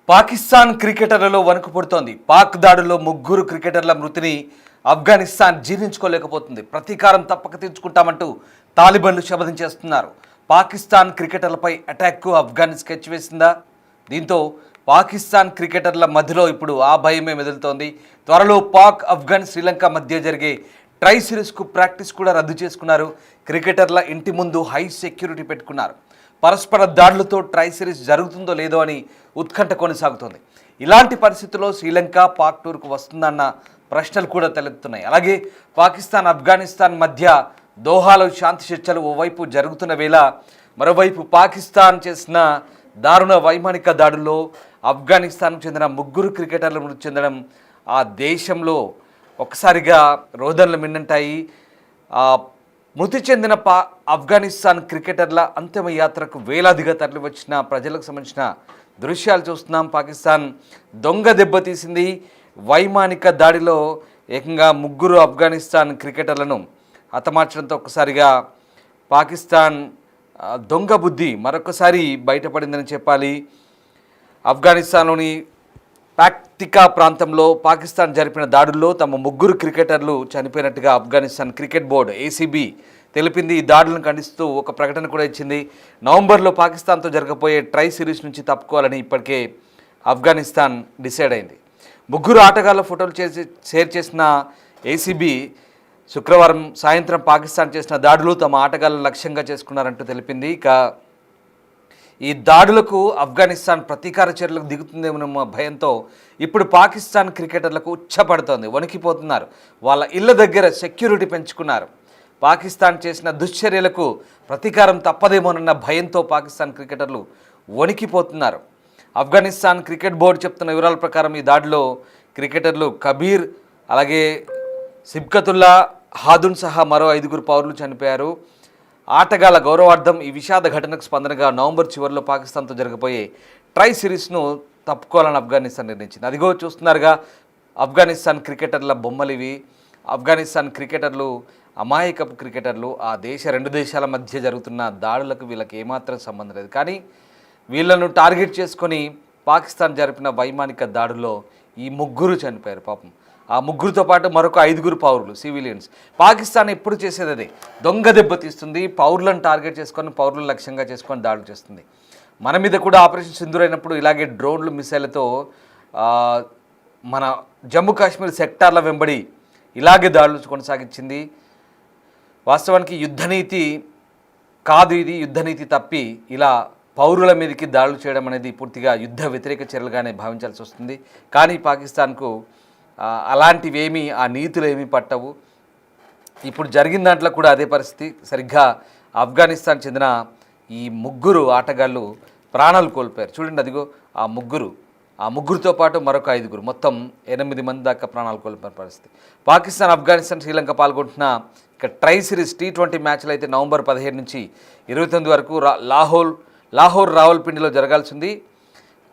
పాకిస్తాన్ క్రికెటర్లలో వణుకు పుడుతోంది. పాక్ దాడుల్లో ముగ్గురు క్రికెటర్ల మృతిని ఆఫ్ఘనిస్తాన్ జీర్ణించుకోలేకపోతుంది. ప్రతీకారం తప్పక తీర్చుకుంటామంటూ తాలిబాన్లు శపథం చేస్తున్నారు. పాకిస్తాన్ క్రికెటర్లపై అటాక్కు ఆఫ్ఘన్ స్కెచ్ వేసిందా? దీంతో పాకిస్తాన్ క్రికెటర్ల మధ్యలో ఇప్పుడు ఆ భయమే మెదులుతోంది. త్వరలో పాక్, ఆఫ్ఘన్, శ్రీలంక మధ్య జరిగే ట్రై సిరీస్కు ప్రాక్టీస్ కూడా రద్దు చేసుకున్నారు. క్రికెటర్ల ఇంటి ముందు హై సెక్యూరిటీ పెట్టుకున్నారు. పరస్పర దాడులతో ట్రై సిరీస్ జరుగుతుందో లేదో అని ఉత్కంఠ కొనసాగుతోంది. ఇలాంటి పరిస్థితుల్లో శ్రీలంక పాక్ టూర్కు వస్తుందన్న ప్రశ్నలు కూడా తలెత్తుతున్నాయి. అలాగే పాకిస్తాన్, ఆఫ్ఘనిస్తాన్ మధ్య దోహాలో శాంతి చర్చలు ఓవైపు జరుగుతున్న వేళ మరోవైపు పాకిస్తాన్ చేసిన దారుణ వైమానిక దాడుల్లో ఆఫ్ఘనిస్తాన్కు చెందిన ముగ్గురు క్రికెటర్లు మృతి చెందడం ఆ దేశంలో ఒక్కసారిగా రోదనలు మిన్నంటాయి. మృతి చెందిన ఆఫ్ఘనిస్తాన్ క్రికెటర్ల అంతిమ యాత్రకు వేలాదిగా తరలివచ్చిన ప్రజలకు సంబంధించిన దృశ్యాలు చూస్తున్నాం. పాకిస్తాన్ దొంగ దెబ్బతీసింది. వైమానిక దాడిలో ఏకంగా ముగ్గురు ఆఫ్ఘనిస్తాన్ క్రికెటర్లను హతమార్చడంతో ఒక్కసారిగా పాకిస్తాన్ దొంగ బుద్ధి మరొకసారి బయటపడిందని చెప్పాలి. ఆఫ్ఘనిస్తాన్లోని పాక్తికా ప్రాంతంలో పాకిస్తాన్ జరిపిన దాడుల్లో తమ ముగ్గురు క్రికెటర్లు చనిపోయినట్టుగా ఆఫ్ఘనిస్తాన్ క్రికెట్ బోర్డు ఏసీబీ తెలిపింది. ఈ దాడులను ఖండిస్తూ ఒక ప్రకటన కూడా ఇచ్చింది. నవంబర్లో పాకిస్తాన్తో జరగబోయే ట్రై సిరీస్ నుంచి తప్పుకోవాలని ఇప్పటికే ఆఫ్ఘనిస్తాన్ డిసైడ్ అయింది. ముగ్గురు ఆటగాళ్ల ఫోటోలు షేర్ చేసిన ఏసీబీ శుక్రవారం సాయంత్రం పాకిస్తాన్ చేసిన దాడులు తమ ఆటగాళ్లను లక్ష్యంగా చేసుకున్నారంటూ తెలిపింది. ఇక ఈ దాడులకు ఆఫ్ఘనిస్తాన్ ప్రతీకార చర్యలకు దిగుతుందేమో భయంతో ఇప్పుడు పాకిస్తాన్ క్రికెటర్లకు ఉచ్చపడుతోంది. వణికిపోతున్నారు. వాళ్ళ ఇళ్ల దగ్గర సెక్యూరిటీ పెంచుకున్నారు. పాకిస్తాన్ చేసిన దుశ్చర్యలకు ప్రతీకారం తప్పదేమోనన్న భయంతో పాకిస్తాన్ క్రికెటర్లు వణికిపోతున్నారు. ఆఫ్ఘనిస్తాన్ క్రికెట్ బోర్డు చెప్తున్న వివరాల ప్రకారం ఈ దాడిలో క్రికెటర్లు కబీర్, అలాగే సిబ్కతుల్లా, హాదున్ సహా మరో 5 పౌరులు చనిపోయారు. ఆటగాళ్ల గౌరవార్థం ఈ విషాద ఘటనకు స్పందనగా నవంబర్ చివరిలో పాకిస్తాన్తో జరగబోయే ట్రై సిరీస్ను తప్పుకోవాలని ఆఫ్ఘనిస్తాన్ నిర్ణయించింది. అదిగో చూస్తున్నారుగా ఆఫ్ఘనిస్తాన్ క్రికెటర్ల బొమ్మలు ఇవి. ఆఫ్ఘనిస్తాన్ క్రికెటర్లు అమాయకపు క్రికెటర్లు. ఆ రెండు దేశాల మధ్య జరుగుతున్న దాడులకు వీళ్ళకి ఏమాత్రం సంబంధం లేదు. కానీ వీళ్ళను టార్గెట్ చేసుకొని పాకిస్తాన్ జరిపిన వైమానిక దాడుల్లో ఈ ముగ్గురు చనిపోయారు పాపం. ఆ ముగ్గురితో పాటు మరొక 5 పౌరులు, సివిలియన్స్. పాకిస్తాన్ ఎప్పుడు చేసేది అదే, దొంగ దెబ్బతీస్తుంది. పౌరులను టార్గెట్ చేసుకొని, పౌరులను లక్ష్యంగా చేసుకొని దాడులు చేస్తుంది. మన మీద కూడా ఆపరేషన్ సింధూర్ అయినప్పుడు ఇలాగే డ్రోన్లు, మిసైళ్లతో మన జమ్మూ కాశ్మీర్ సెక్టార్ల వెంబడి ఇలాగే దాడులు కొనసాగించింది. వాస్తవానికి యుద్ధనీతి కాదు ఇది. యుద్ధనీతి తప్పి ఇలా పౌరుల మీదకి దాడులు చేయడం అనేది పూర్తిగా యుద్ధ వ్యతిరేక చర్యలుగానే భావించాల్సి వస్తుంది. కానీ పాకిస్తాన్కు అలాంటివేమీ, ఆ నీతులు ఏమీ పట్టవు. ఇప్పుడు జరిగిన దాంట్లో కూడా అదే పరిస్థితి. సరిగ్గా ఆఫ్ఘనిస్తాన్ చెందిన ఈ ముగ్గురు ఆటగాళ్ళు ప్రాణాలు కోల్పోయారు. చూడండి, అదిగో ఆ ముగ్గురితో పాటు మరొక 5, మొత్తం 8 మంది దాకా ప్రాణాలు కోల్పోయిన పరిస్థితి. పాకిస్తాన్, ఆఫ్ఘనిస్తాన్, శ్రీలంక పాల్గొంటున్న ఇక ట్రై సిరీస్ T20 మ్యాచ్లు అయితే నవంబర్ 17 నుంచి 29 వరకు లాహోర్ రావల్పిండిలో జరగాల్సింది.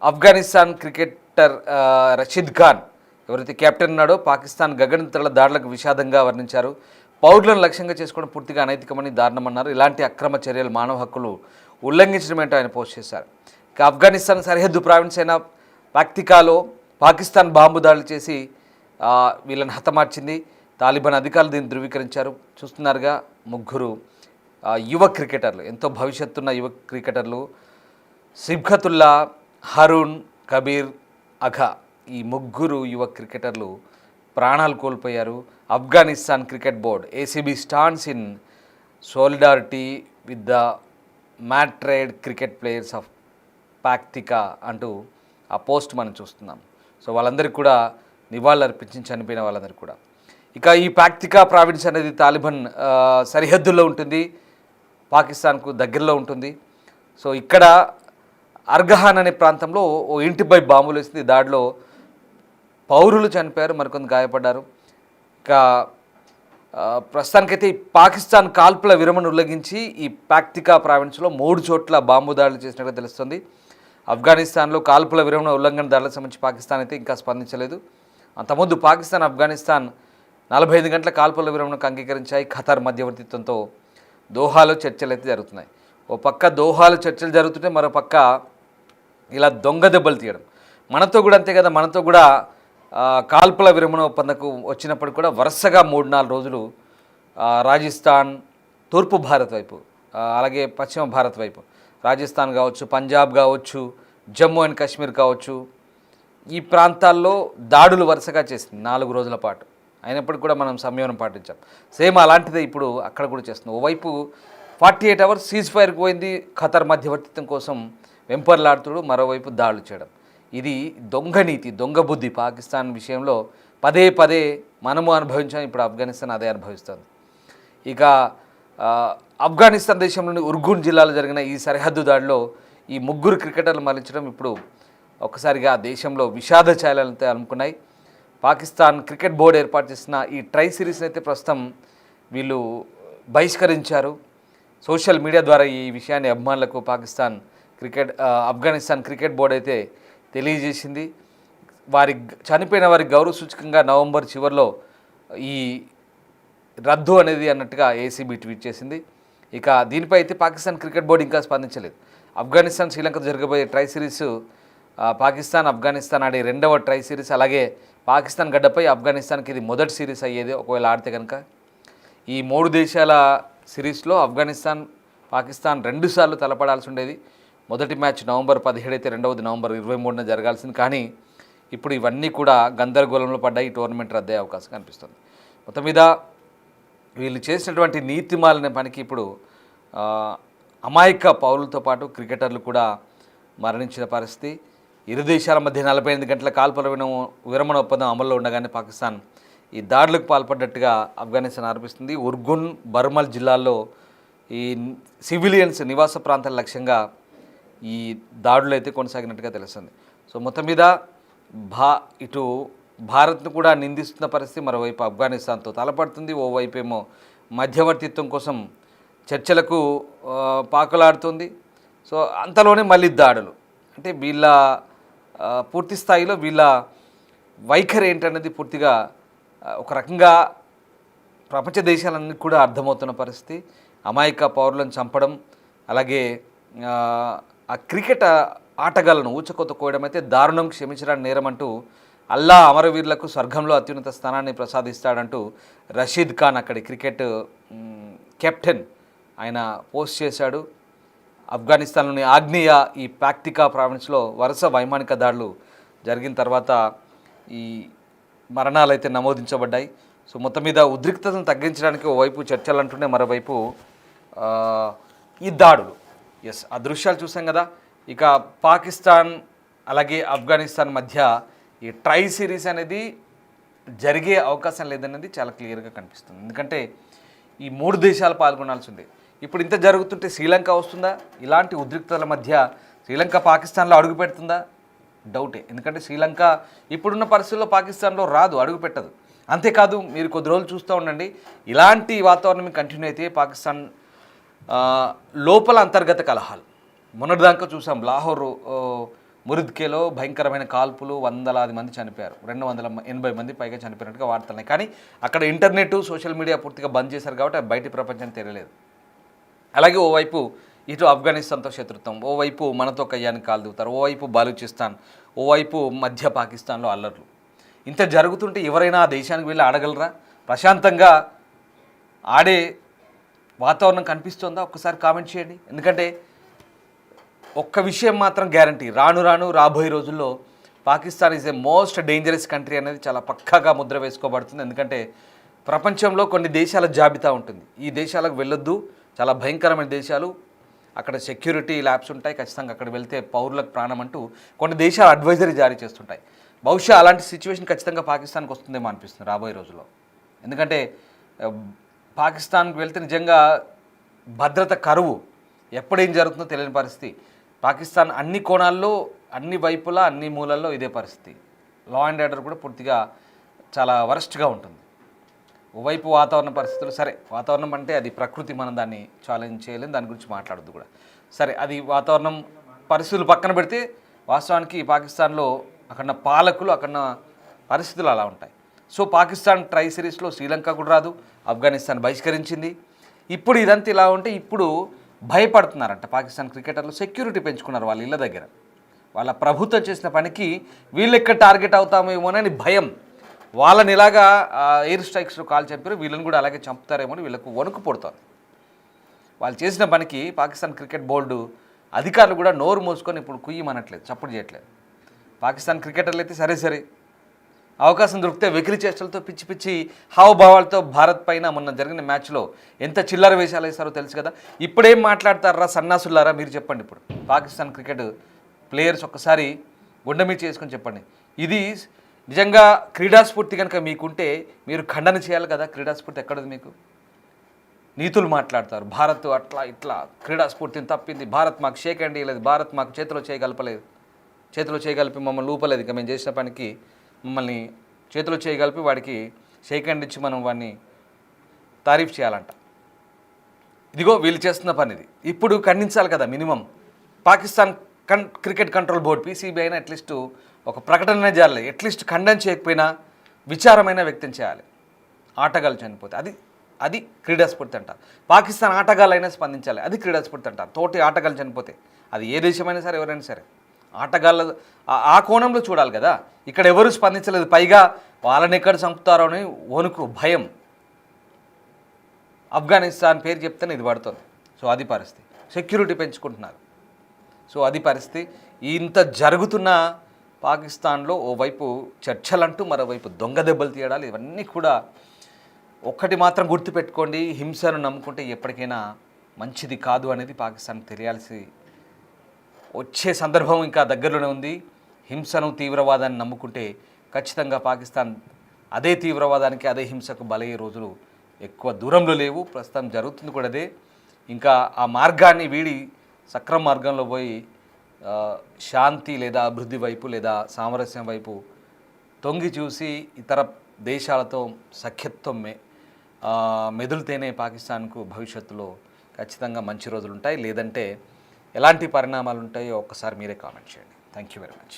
ఆఫ్ఘనిస్తాన్ క్రికెటర్ రషీద్ ఖాన్ ఎవరైతే కెప్టెన్ ఉన్నాడో పాకిస్తాన్ గగనతల దాడులకు విషాదంగా వర్ణించారు. పౌరులను లక్ష్యంగా చేసుకోవడం పూర్తిగా అనైతికమని, దారుణమన్నారు. ఇలాంటి అక్రమ చర్యలు మానవ హక్కులు ఉల్లంఘించడమేంటో ఆయన పోస్ట్ చేశారు. ఇక ఆఫ్ఘనిస్తాన్ సరిహద్దు ప్రావిన్స్ అయిన పాక్తికాలో పాకిస్తాన్ బాంబు దాడులు చేసి వీళ్ళని హతమార్చింది. తాలిబాన్ అధికారులు దీన్ని ధృవీకరించారు. చూస్తున్నారుగా ముగ్గురు యువ క్రికెటర్లు, ఎంతో భవిష్యత్తున్న యువ క్రికెటర్లు సిబ్కతుల్లా, హరూన్, కబీర్, అఘా, ఈ ముగ్గురు యువ క్రికెటర్లు ప్రాణాలు కోల్పోయారు. Afghanistan cricket board ACB stands in solidarity with the martyred cricket players of Paktika అంటూ ఆ పోస్ట్ మనం చూస్తున్నాం. సో వాళ్ళందరికీ కూడా నివాళులు అర్పించి చనిపోయిన వాళ్ళందరికీ కూడా. ఇక ఈ పాక్తికా ప్రావిన్స్ అనేది తాలిబాన్ సరిహద్దుల్లో ఉంటుంది, పాకిస్తాన్కు దగ్గరలో ఉంటుంది. సో ఇక్కడ అర్గహాన్ అనే ప్రాంతంలో ఓ ఇంటిపై బాంబులు వేసింది. దాడిలో పౌరులు చనిపోయారు, మరికొంత గాయపడ్డారు. ఇక ప్రస్తుతానికైతే పాకిస్తాన్ కాల్పుల విరమణ ఉల్లంఘించి ఈ పాక్తికా ప్రావిన్స్లో 3 చోట్ల బాంబు దాడులు చేసినట్టుగా తెలుస్తుంది. ఆఫ్ఘనిస్తాన్లో కాల్పుల విరమణ ఉల్లంఘన దాడులకు సంబంధించి పాకిస్తాన్ అయితే ఇంకా స్పందించలేదు. అంతకుముందు పాకిస్తాన్, ఆఫ్ఘనిస్తాన్ 45 గంటల కాల్పుల విరమణకు అంగీకరించాయి. ఖతార్ మధ్యవర్తిత్వంతో దోహాలో చర్చలు అయితే జరుగుతున్నాయి. ఓ పక్క దోహాలో చర్చలు జరుగుతుంటే మరో పక్క ఇలా దొంగ దెబ్బలు తీయడం. మనతో కూడా అంతే కదా, మనతో కూడా కాల్పుల విరమణ ఒప్పందకు వచ్చినప్పుడు కూడా వరుసగా 3-4 రోజులు రాజస్థాన్, తూర్పు భారత్ వైపు, అలాగే పశ్చిమ భారత్ వైపు, రాజస్థాన్ కావచ్చు, పంజాబ్ కావచ్చు, జమ్మూ అండ్ కాశ్మీర్ కావచ్చు, ఈ ప్రాంతాల్లో దాడులు వరుసగా చేసింది 4 రోజుల పాటు. అయినప్పటికీ కూడా మనం సంయమనం పాటించాం. సేమ్ అలాంటిదే ఇప్పుడు అక్కడ కూడా చేస్తుంది. ఓవైపు 48 అవర్స్ సీజ్ ఫైర్కి పోయింది ఖతర్ మధ్యవర్తిత్వం కోసం వెంపర్లాడుతుడు, మరోవైపు దాడులు చేయడం. ఇది దొంగ నీతి, దొంగ బుద్ధి. పాకిస్తాన్ విషయంలో పదే పదే మనము అనుభవించాం, ఇప్పుడు ఆఫ్ఘనిస్తాన్ అదే అనుభవిస్తుంది. ఇక ఆఫ్ఘనిస్తాన్ దేశంలోని ఉర్గున్ జిల్లాలో జరిగిన ఈ సరిహద్దు దాడిలో ఈ 3 క్రికెటర్లు మరణించడం ఇప్పుడు ఒక్కసారిగా దేశంలో విషాద ఛాయలతో అలుముకున్నాయి. పాకిస్తాన్ క్రికెట్ బోర్డు ఏర్పాటు చేసిన ఈ ట్రై సిరీస్ని అయితే ప్రస్తుతం వీళ్ళు బహిష్కరించారు. సోషల్ మీడియా ద్వారా ఈ విషయాన్ని అభిమానులకు ఆఫ్ఘనిస్తాన్ క్రికెట్ బోర్డు అయితే తెలియజేసింది. చనిపోయిన వారి గౌరవ సూచకంగా నవంబర్ చివరిలో ఈ రద్దు అనేది అన్నట్టుగా ఏసీబీ ట్వీట్ చేసింది. ఇక దీనిపై అయితే పాకిస్తాన్ క్రికెట్ బోర్డు ఇంకా స్పందించలేదు. ఆఫ్ఘనిస్తాన్ శ్రీలంకతో జరగబోయే ట్రై సిరీస్, పాకిస్తాన్ ఆఫ్ఘనిస్తాన్ ఆడే 2వ ట్రై సిరీస్, అలాగే పాకిస్తాన్ గడ్డపై ఆఫ్ఘనిస్తాన్కి ఇది మొదటి సిరీస్ అయ్యేది ఒకవేళ ఆడితే కనుక. ఈ 3 దేశాల సిరీస్లో ఆఫ్ఘనిస్తాన్, పాకిస్తాన్ 2 సార్లు తలపడాల్సి ఉండేది. మొదటి మ్యాచ్ నవంబర్ 17 అయితే రెండవది నవంబర్ 23న జరగాల్సింది. కానీ ఇప్పుడు ఇవన్నీ కూడా గందరగోళంలో పడ్డాయి. ఈ టోర్నమెంట్ రద్దయ్యే అవకాశం కనిపిస్తుంది. మొత్తం మీద వీళ్ళు చేసినటువంటి నీతిమాలిన పనికి ఇప్పుడు అమాయక పౌరులతో పాటు క్రికెటర్లు కూడా మరణించిన పరిస్థితి. ఇరు దేశాల మధ్య 48 గంటల కాల్పుల విరమణ ఒప్పందం అమల్లో ఉండగానే పాకిస్తాన్ ఈ దాడులకు పాల్పడ్డట్టుగా ఆఫ్ఘనిస్తాన్ ఆరోపిస్తుంది. ఉర్గున్, బర్మల్ జిల్లాల్లో ఈ సివిలియన్స్ నివాస ప్రాంతాల లక్ష్యంగా ఈ దాడులు అయితే కొనసాగినట్టుగా తెలుస్తుంది. సో మొత్తం మీద ఇటు భారత్ను కూడా నిందిస్తున్న పరిస్థితి, మరోవైపు ఆఫ్ఘనిస్తాన్తో తలపడుతుంది. ఓవైపు ఏమో మధ్యవర్తిత్వం కోసం చర్చలకు పాకులాడుతుంది. సో అంతలోనే మళ్ళీ దాడులు. అంటే వీళ్ళ పూర్తి స్థాయిలో వీళ్ళ వైఖరి ఏంటనేది పూర్తిగా ఒక రకంగా ప్రపంచ దేశాలన్నీ కూడా అర్థమవుతున్న పరిస్థితి. అమాయక పౌరులను చంపడం, అలాగే ఆ క్రికెట్ ఆటగాళ్లను ఊచకోత కోయడం అయితే దారుణం, క్షమించడానికి నేరం అంటూ అల్లా అమరవీరులకు స్వర్గంలో అత్యున్నత స్థానాన్ని ప్రసాదిస్తాడంటూ రషీద్ ఖాన్ అక్కడి క్రికెట్ కెప్టెన్ ఆయన పోస్ట్ చేశాడు. ఆఫ్ఘనిస్తాన్లోని ఆగ్నేయ ఈ పాక్తికా ప్రావిన్స్లో వరుస వైమానిక దాడులు జరిగిన తర్వాత ఈ మరణాలు అయితే నమోదించబడ్డాయి. సో మొత్తం మీద ఉద్రిక్తతను తగ్గించడానికి ఓవైపు చర్చలు అంటూనే మరోవైపు ఈ దాడులు. ఆ దృశ్యాలు చూసాం కదా. ఇక పాకిస్తాన్ అలాగే ఆఫ్ఘనిస్తాన్ మధ్య ఈ ట్రై సిరీస్ అనేది జరిగే అవకాశం లేదనేది చాలా క్లియర్గా కనిపిస్తుంది. ఎందుకంటే ఈ 3 దేశాలు పాల్గొనాల్సి ఉంది. ఇప్పుడు ఇంత జరుగుతుంటే శ్రీలంక వస్తుందా? ఇలాంటి ఉద్రిక్తతల మధ్య శ్రీలంక పాకిస్తాన్లో అడుగు పెడుతుందా? డౌటే. ఎందుకంటే శ్రీలంక ఇప్పుడున్న పరిస్థితుల్లో పాకిస్తాన్లో రాదు, అడుగు పెట్టదు. అంతేకాదు, మీరు కొద్ది రోజులు చూస్తూ ఉండండి, ఇలాంటి వాతావరణం కంటిన్యూ అయితే పాకిస్తాన్ లోపల అంతర్గత కలహాలు. మొన్నటిదాకా చూసాం, లాహోర్ మురిద్కేలో భయంకరమైన కాల్పులు, వందలాది మంది చనిపోయారు, 280 మంది పైగా చనిపోయినట్టుగా వార్తలున్నాయి. కానీ అక్కడ ఇంటర్నెట్, సోషల్ మీడియా పూర్తిగా బంద్ చేశారు కాబట్టి బయటి ప్రపంచానికి తెలియలేదు. అలాగే ఓవైపు ఇటు ఆఫ్ఘనిస్తాన్తో శత్రుత్వం, ఓవైపు మనతో కయ్యానికి కాలు దిగుతారు, ఓవైపు బాలూచిస్తాన్, ఓవైపు మధ్య పాకిస్తాన్లో అల్లర్లు. ఇంత జరుగుతుంటే ఎవరైనా ఆ దేశానికి వెళ్ళి ఆడగలరా? ప్రశాంతంగా ఆడే వాతావరణం కనిపిస్తుందా? ఒక్కసారి కామెంట్ చేయండి. ఎందుకంటే ఒక్క విషయం మాత్రం గ్యారంటీ, రాబోయే రోజుల్లో Pakistan is a most dangerous country అనేది చాలా పక్కాగా ముద్ర వేసుకోబడుతుంది. ఎందుకంటే ప్రపంచంలో కొన్ని దేశాల జాబితా ఉంటుంది, ఈ దేశాలకు వెళ్ళొద్దు, చాలా భయంకరమైన దేశాలు, అక్కడ సెక్యూరిటీ ల్యాబ్స్ ఉంటాయి, ఖచ్చితంగా అక్కడ వెళ్తే పౌరులకు ప్రాణం అంటూ కొన్ని దేశాలు అడ్వైజరీ జారీ చేస్తుంటాయి. బహుశా అలాంటి సిచ్యువేషన్ ఖచ్చితంగా పాకిస్తాన్కి వస్తుందేమో అనిపిస్తుంది రాబోయే రోజుల్లో. ఎందుకంటే పాకిస్తాన్కి వెళ్తే నిజంగా భద్రత కరువు, ఎప్పుడేం జరుగుతుందో తెలియని పరిస్థితి. పాకిస్తాన్ అన్ని కోణాల్లో, అన్ని వైపులా, అన్ని మూలల్లో ఇదే పరిస్థితి. లా అండ్ ఆర్డర్ కూడా పూర్తిగా చాలా వరస్ట్గా ఉంటుంది. ఓవైపు వాతావరణ పరిస్థితులు, సరే వాతావరణం అంటే అది ప్రకృతి, మనం దాన్ని ఛాలెంజ్ చేయలేం, దాని గురించి మాట్లాడద్దు కూడా. సరే, అది వాతావరణం పరిస్థితులు పక్కన పెడితే వాస్తవానికి పాకిస్తాన్లో అక్కడ పాలకులు, అక్కడ పరిస్థితులు అలా ఉంటాయి. సో పాకిస్తాన్ ట్రై సిరీస్లో శ్రీలంక కూడా రాదు, ఆఫ్ఘనిస్తాన్ బహిష్కరించింది. ఇప్పుడు ఇదంతా ఇలా ఉంటే ఇప్పుడు భయపడుతున్నారంట పాకిస్తాన్ క్రికెటర్లు, సెక్యూరిటీ పెంచుకున్నారు వాళ్ళ ఇళ్ళ దగ్గర. వాళ్ళ ప్రభుత్వం చేసిన పనికి వీళ్ళు ఎక్కడ టార్గెట్ అవుతామేమోనని భయం. వాళ్ళని ఇలాగా ఎయిర్ స్ట్రైక్స్లో కాల్ చంపారు, వీళ్ళని కూడా అలాగే చంపుతారేమో అని వీళ్ళకు వణుకు పుడుతుంది. వాళ్ళు చేసిన పనికి పాకిస్తాన్ క్రికెట్ బోర్డు అధికారులు కూడా నోరు మోసుకొని ఇప్పుడు కుయ్యమనట్లేదు, చప్పుడు చేయట్లేదు. పాకిస్తాన్ క్రికెటర్లు అయితే సరే అవకాశం దొరికితే వెకిలి చేష్టలతో పిచ్చి పిచ్చి హావభావాలతో భారత్ పైన మొన్న జరిగిన మ్యాచ్లో ఎంత చిల్లర వేషాలు వేస్తారో తెలుసు కదా. ఇప్పుడేం మాట్లాడతారా సన్నాసులారా మీరు చెప్పండి. ఇప్పుడు పాకిస్తాన్ క్రికెట్ ప్లేయర్స్ ఒక్కసారి గుండె మీద చేసుకొని చెప్పండి. ఇది నిజంగా క్రీడాస్ఫూర్తి కనుక మీకుంటే మీరు ఖండన చేయాలి కదా. క్రీడాస్ఫూర్తి ఎక్కడది మీకు? నీతులు మాట్లాడతారు, భారత్ అట్లా ఇట్లా క్రీడాస్ఫూర్తిని తప్పింది, భారత్ మాకు షేక్ హ్యాండ్ ఇవ్వలేదు, భారత్ మాకు చేతిలో చేయగలిపి మమ్మల్ని ఊపలేదు, ఇక మేము చేసిన పనికి మమ్మల్ని చేతిలో చేయగలిపి వాడికి షేక్ హ్యాండ్ ఇచ్చి మనం వాడిని తారీఫ్ చేయాలంట. ఇదిగో వీళ్ళు చేస్తున్న పని ఇది. ఇప్పుడు ఖండించాలి కదా minimum. Pakistan cricket control board PCB అయినా అట్లీస్ట్ ఒక ప్రకటన చేయాలి, అట్లీస్ట్ ఖండన చేయకపోయినా విచారమైన వ్యక్తం చేయాలి. ఆటగాళ్ళు చనిపోతే అది క్రీడాస్ఫూర్తి అంటారు. పాకిస్తాన్ ఆటగాళ్ళైనా స్పందించాలి, అది క్రీడాస్ఫూర్తి అంటారు. తోటి ఆటగాళ్ళు చనిపోతే అది ఏ దేశమైనా సరే ఎవరైనా సరే ఆటగాళ్ళ ఆ కోణంలో చూడాలి కదా. ఇక్కడ ఎవరు స్పందించలేదు, పైగా వాళ్ళని ఎక్కడ చంపుతారో అని వణుకు భయం. ఆఫ్ఘనిస్తాన్ పేరు చెప్తేనే ఇది పడుతుంది. సో అది పరిస్థితి. సెక్యూరిటీ పెంచుకుంటున్నారు. సో అది పరిస్థితి. ఇంత జరుగుతున్న పాకిస్తాన్లో ఓవైపు చర్చలంటూ మరోవైపు దొంగ దెబ్బలు తీయడాలు, ఇవన్నీ కూడా ఒక్కటి మాత్రం గుర్తుపెట్టుకోండి, హింసను నమ్ముకుంటే ఎప్పటికైనా మంచిది కాదు అనేది పాకిస్తాన్ తెలియాల్సి వచ్చే సందర్భం ఇంకా దగ్గరలోనే ఉంది. హింసను తీవ్రవాదాన్ని నమ్ముకుంటే ఖచ్చితంగా పాకిస్తాన్ అదే తీవ్రవాదానికి అదే హింసకు బలయ్యే రోజులు ఎక్కువ దూరంలో లేవు. ప్రస్తుతం జరుగుతుంది కూడా అదే. ఇంకా ఆ మార్గాన్ని వీడి సక్రమ మార్గంలో పోయి శాంతి లేదా అభివృద్ధి వైపు లేదా సామరస్యం వైపు తొంగి చూసి ఇతర దేశాలతో సఖ్యత్వం మెదులుతేనే పాకిస్తాన్కు భవిష్యత్తులో ఖచ్చితంగా మంచి రోజులు ఉంటాయి. లేదంటే ఎలాంటి పరిణామాలు ఉంటాయో ఒక్కసారి మీరే కామెంట్ చేయండి. Thank you very much.